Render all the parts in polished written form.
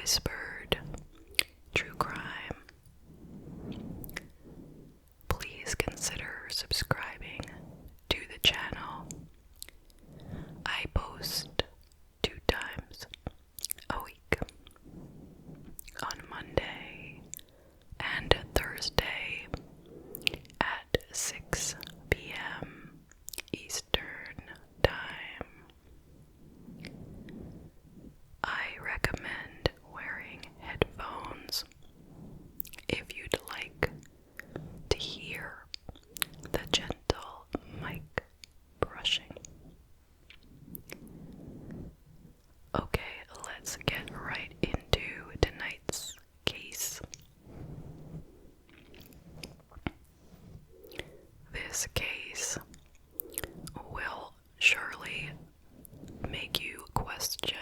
whispered true crime, please consider subscribing to the channel. I post 2 times a week, on Monday and Thursday at 6 p.m. Eastern Time. I recommend wearing headphones if you'd like to hear the gentle mic brushing. Okay, let's get right into tonight's case. This case will surely make you question,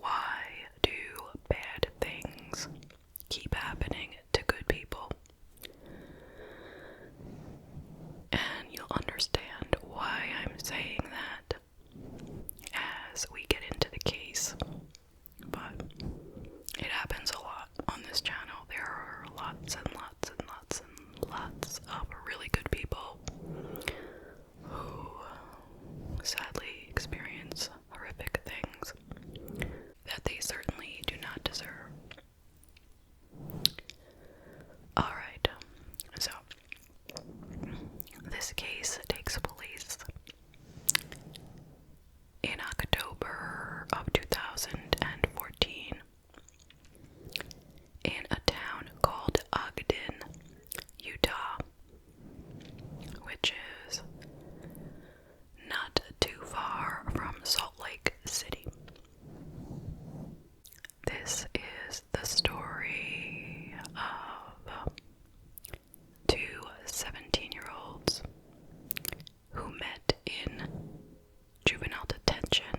why do bad things keep happening to good people? And you'll understand why I'm saying that as we get into the case. But it happens a lot on this channel. There are lots and lots and lots and lots of really good people who sadly experience horrific things that they certainly do not deserve. Alright, so this case takes place in October of 2014 in a town called Ogden, Utah, which is not too far from Salt Lake City. This is the story of 2 17-year-olds who met in juvenile detention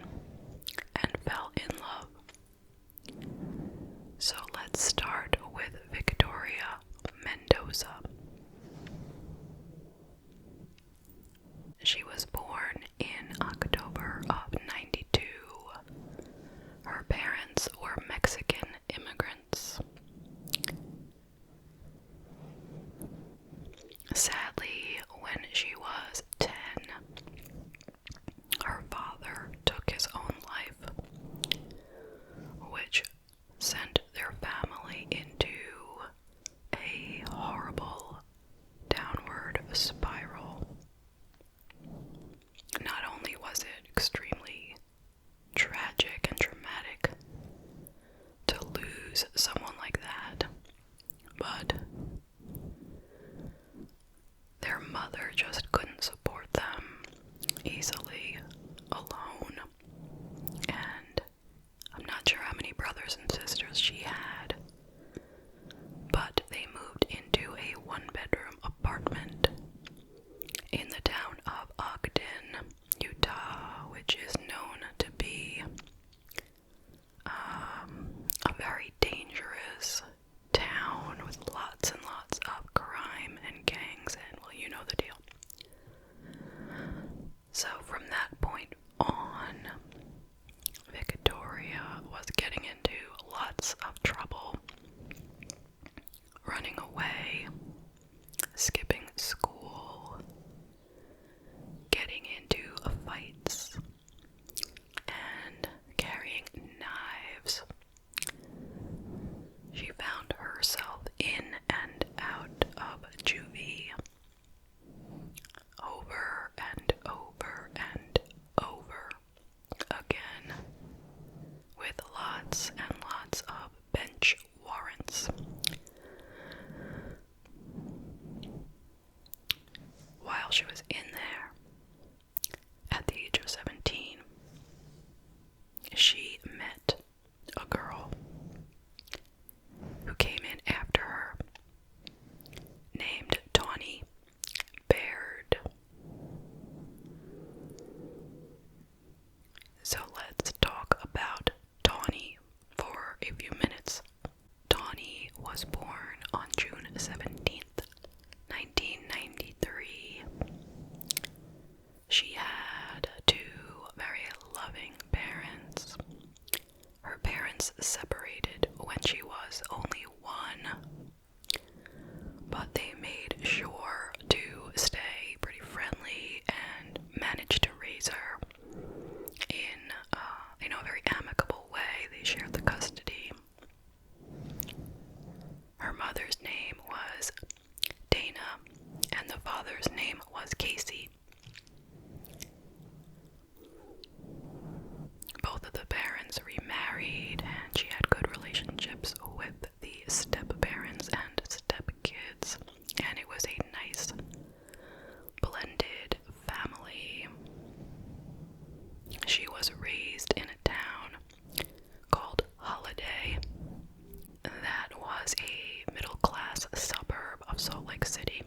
and fell in love. So let's start with Victoria Mendoza. She was born in October of '92. Her parents were Mexican immigrants. Sadly, when she was 10, her father took his own life, which sent their family into a horrible downward spiral. Not only was it extremely tragic and traumatic to lose someone like that, but their mother just couldn't support them easily alone. And I'm not sure how many brothers and sisters she had, but they moved into a 1-bedroom apartment in the town of Ogden, Utah, which is known to be a very dangerous town with lots and lots of crime and gangs, and well, you know the deal. So from that point on, Victoria was getting into lots of trouble, running away, skipping school, getting into fights, and carrying knives. She found herself in and out of juvie over and over and over again, with lots and lots of bench warrants. While she was in there, at the age of 17, she met a girl who came in after her, named Tawny Baird. So let's talk about Tawny for parents separated when she was only 1, but they made sure to stay pretty friendly and managed to raise her in a very amicable way. They shared the custody. Her mother's name was Dana, and the father's name was Casey. Both of the parents remarried, and she had good relationships with the step-parents and step-kids, and it was a nice blended family. She was raised in a town called Holiday that was a middle-class suburb of Salt Lake City,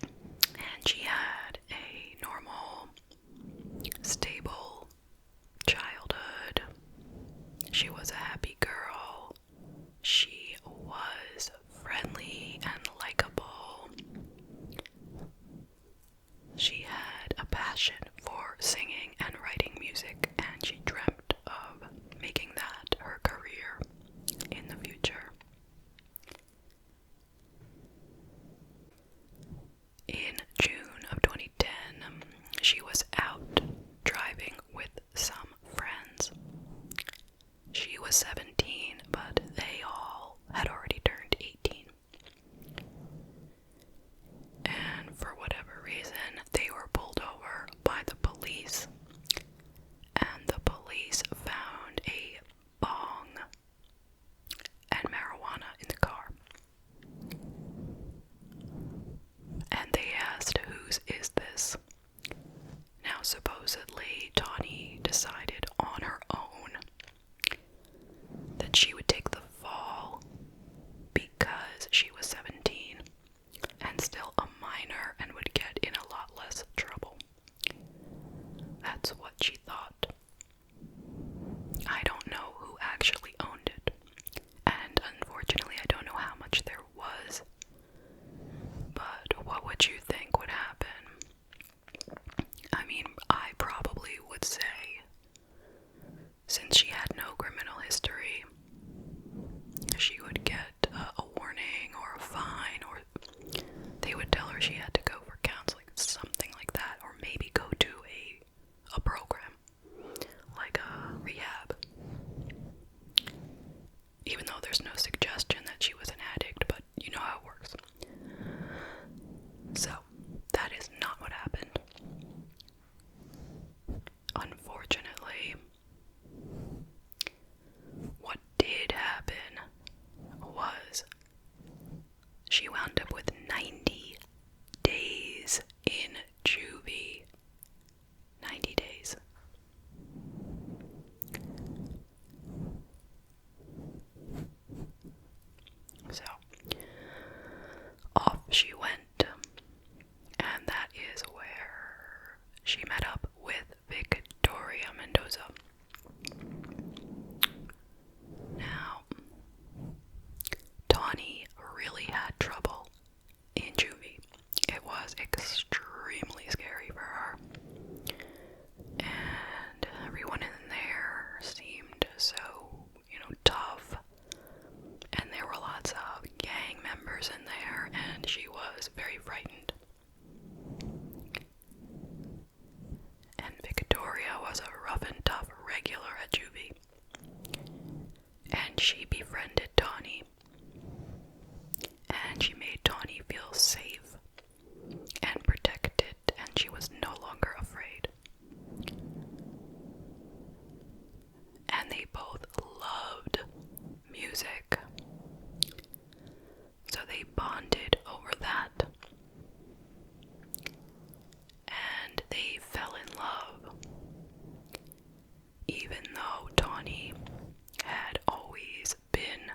and she had a normal, stable childhood. She was a happy girl. She was friendly and likable. She had a passion for singing and writing music, and she dreamt of making that her career in the future. In June of 2010, she was out driving with some friends. She was 17, but they all had already turned 18. And for whatever reason, they were pulled over by the police, and the police found a bong and marijuana in the car. And they asked, "Whose is this?" Now, supposedly, Tawny decided on her own that she would take the fall because she was 17 and still a minor and would get in a lot less trouble. That's what she thought. I don't know who actually owned it, and unfortunately I don't know how much there was, but what would you think would happen? I mean, I probably would say, since she had no criminal history, she would get a warning or a fine, or they would tell her she had to go for counseling, something like that, or maybe go to a program, like a rehab. Even though there's no suggestion that she was an addict, but you know how it works. So, that is not what happened. Unfortunately, what did happen was she wound up with 90 days in juvie. 90 days. So, off she went, and that is where she met up with Victoria Mendoza. Now, Tawny really had trouble in juvie. It was extremely scary for her, and everyone in there seemed so, tough, and there were lots of gang members in there, and she was very frightened. And Victoria was a rough and tough regular at juvie, and she befriended Tawny, and she made Tawny feel safe and protected, and she was no longer afraid. And they both loved music, so they bonded over that, and they fell in love, even though Tawny had always been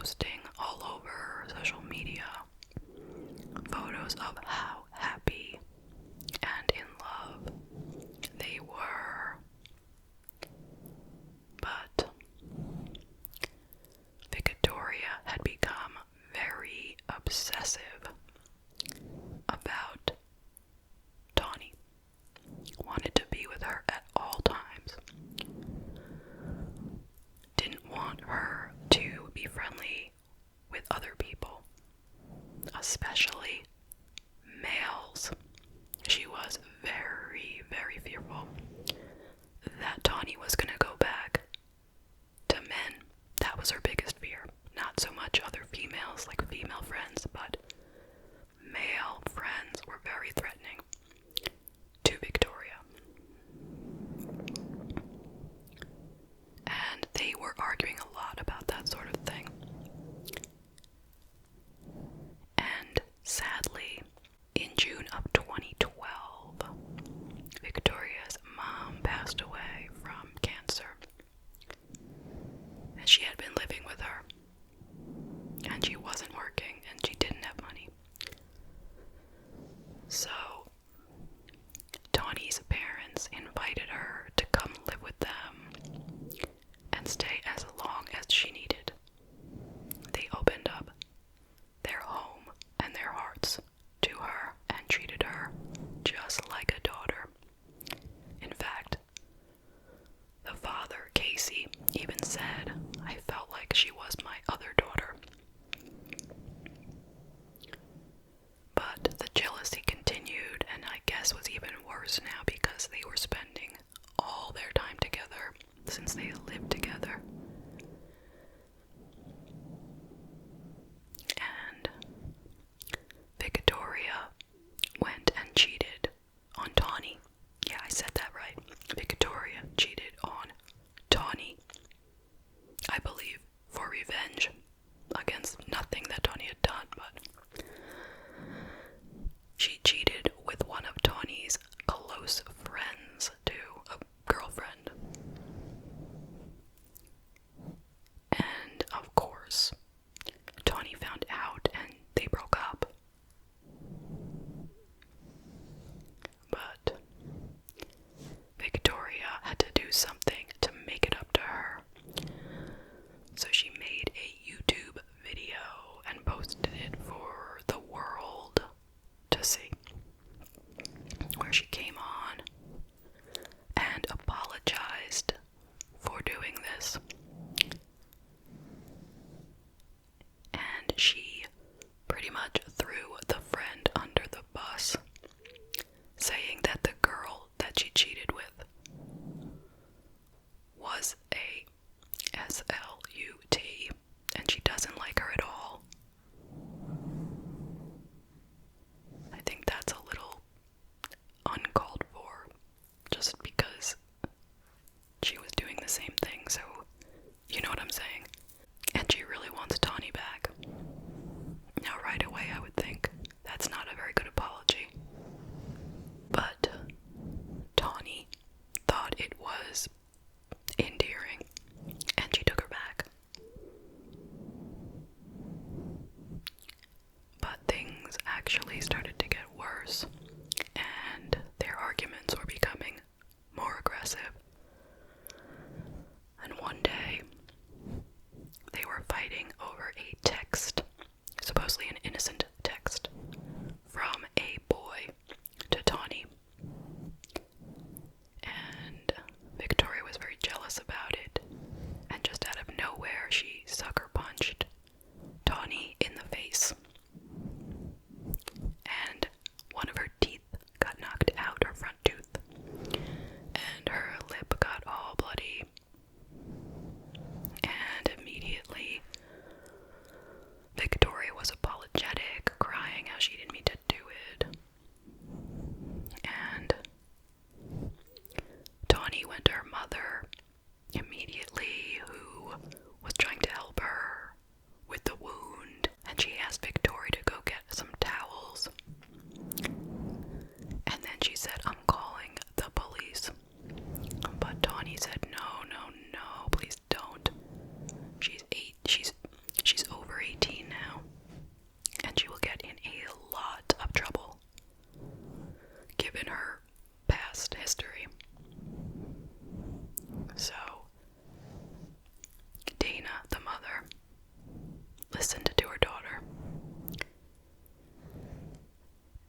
posting all over social media photos of how happy and in love they were. But Victoria had become very obsessive about Tawny. Wanted to be with her at all times. Didn't want her to be friendly with other people, especially males. She was very, very fearful that Tawny was going to go back to men. That was her biggest fear. Not so much other females, like female friends, but male friends were very threatening to Victoria. And they were arguing a lot about that sort of thing. And sadly, listened to her daughter.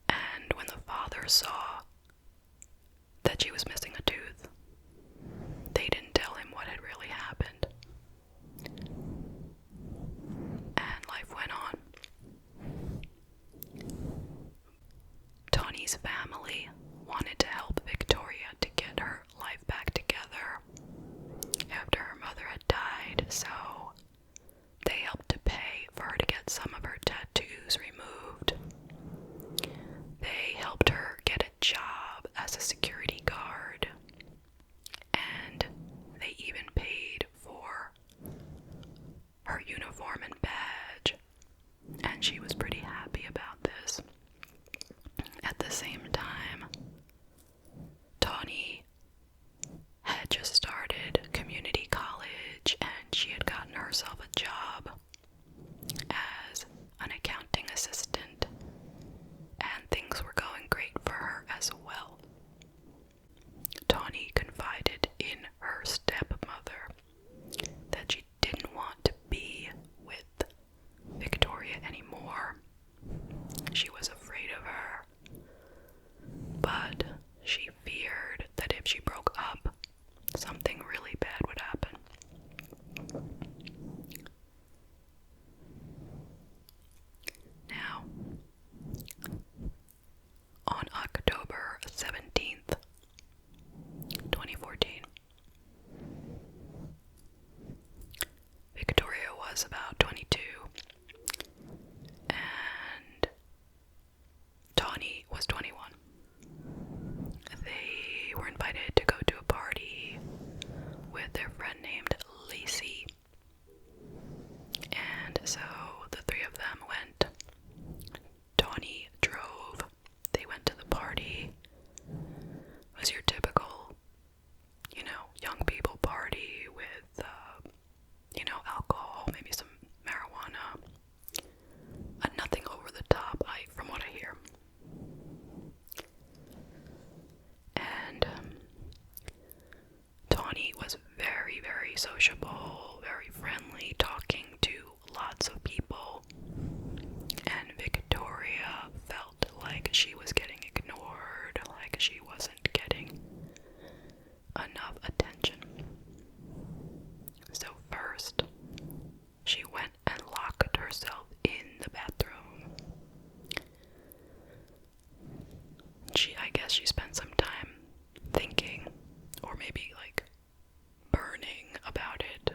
And when the father saw that she was missing a tooth, they didn't tell him what had really happened. And life went on. Tawny's family wanted to help Victoria to get her life back together after her mother had died, so they helped to pay for her to get some of her tattoos removed. They helped her get a job as a security guard, and they even paid for her uniform and badge, and she was pretty happy about this. At the same time, Tawny had just started community college, and she had gotten herself a job as an accounting assistant, and things were going great for her as well. Tawny confided in her stepmother that she didn't want to be with Victoria anymore. She was afraid of her, but she feared that if she broke up, something really bad would happen. Now, on October 17th, 2014, Victoria was about 22, and Tawny was 21. They were invited to go to a party with their friend named Lacey, and so the three of them went. Tawny drove. They went to the party. It was your typical, young people party with, alcohol, maybe some marijuana. Nothing over the top, from what I hear. And Tawny was very, very sociable, very friendly, talking to lots of people. And Victoria felt like she was getting ignored, like she wasn't getting enough attention. So first, she went and locked herself in the bathroom. I guess she spent some time thinking, or maybe burning about it.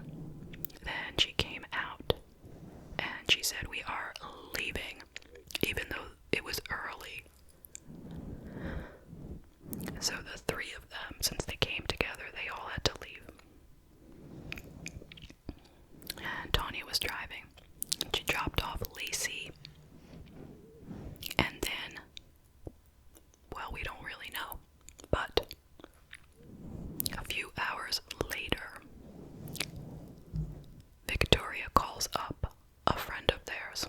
Then she came out and she said, "We are leaving," even though it was early. So the three of them, since they came together, they all had to leave. And Tawny was driving. She dropped off Lacey. And then, well, we don't really know, but a few hours later, Victoria calls up a friend of theirs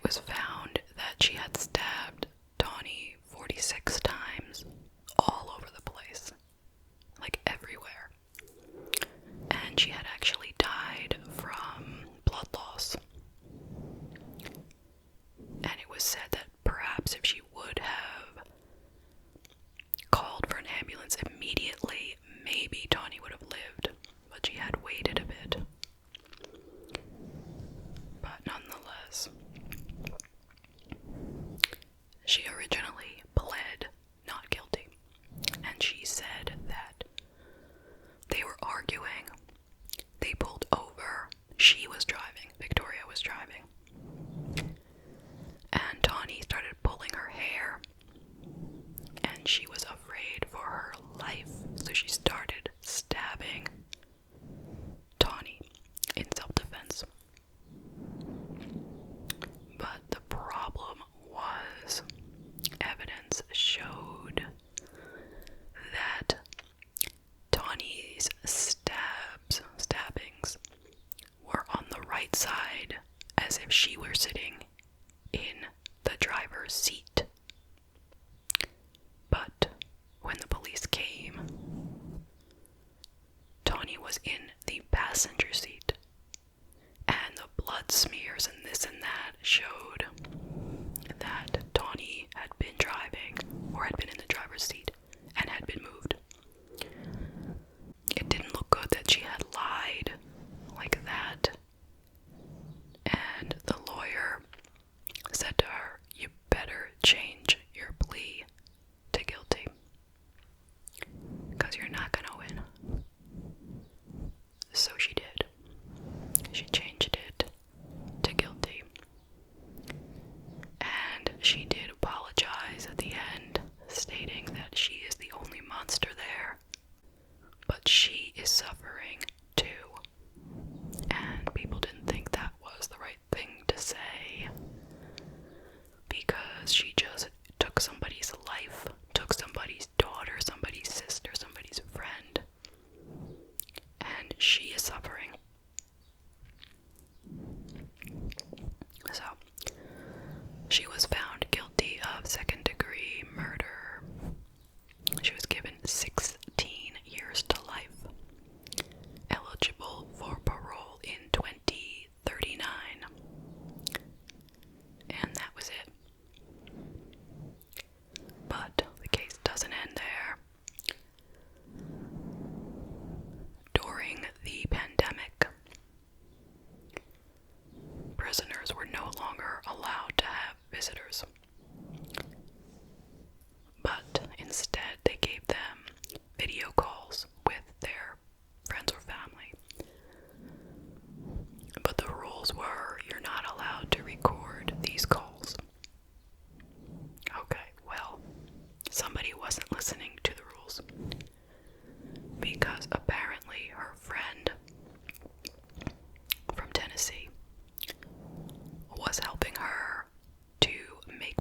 was found that she had stabbed Tawny 46 times all over the place, like everywhere. And she had actually died from blood loss. And it was said that perhaps if she would have called for an ambulance immediately, maybe Tawny would have lived, but she had waited a bit. But nonetheless, she originally pled not guilty, and she said that they were arguing, they pulled over, she was driving, Victoria was driving, and Tawny started pulling her hair, and she was afraid for her life, so she started stabbing Tawny in self-defense. But the problem was, evidence showed that Tawny's stabbings were on the right side, as if she were sitting in the driver's seat. But when the police came, Tawny was in the passenger seat, and the blood smears and this and that showed that Tawny had been driving, or had been in the driver's seat, and had been moved. It didn't look good that she had lied like that, and the lawyer said to her, "You better change your plea to guilty, because you're not gonna win." So she did. She changed it to guilty. And she did apologize at the end, stating that she is the only monster there, but she is suffering too. And people didn't think that was the right thing to say, because she just took somebody's life, took somebody's daughter, somebody's sister, somebody's friend, and she is suffering. So, she was found guilty of second-degree murder. She was given 16 years to life, eligible for parole in 2039. And that was it. But the case doesn't end there. During the pandemic, prisoners were no longer allowed to have visitors, but instead they gave them video calls with their friends or family. But the rules were, you're not allowed to record these calls. Okay, well, somebody wasn't listening to the rules, because apparently her friend from Tennessee was helping her to make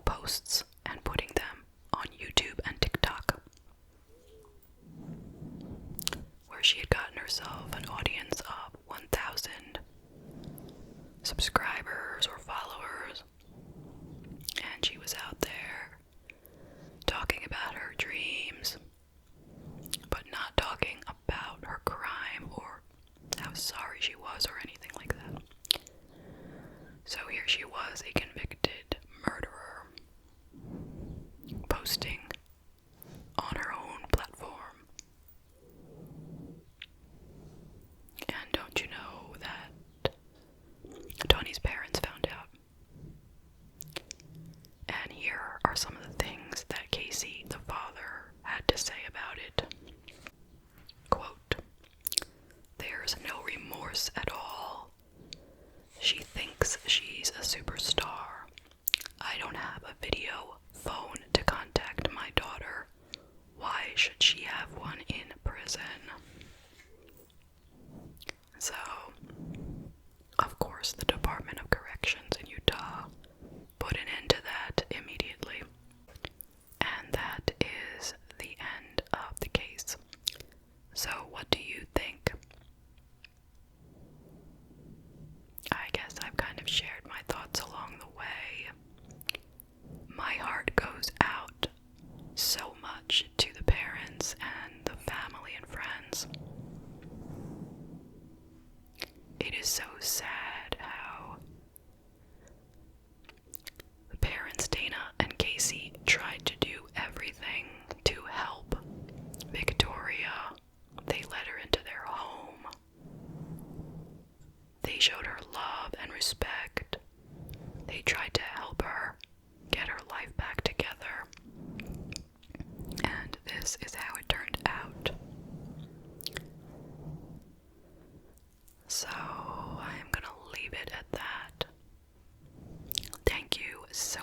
He tried to help her get her life back together. And this is how it turned out. So I am gonna leave it at that. Thank you so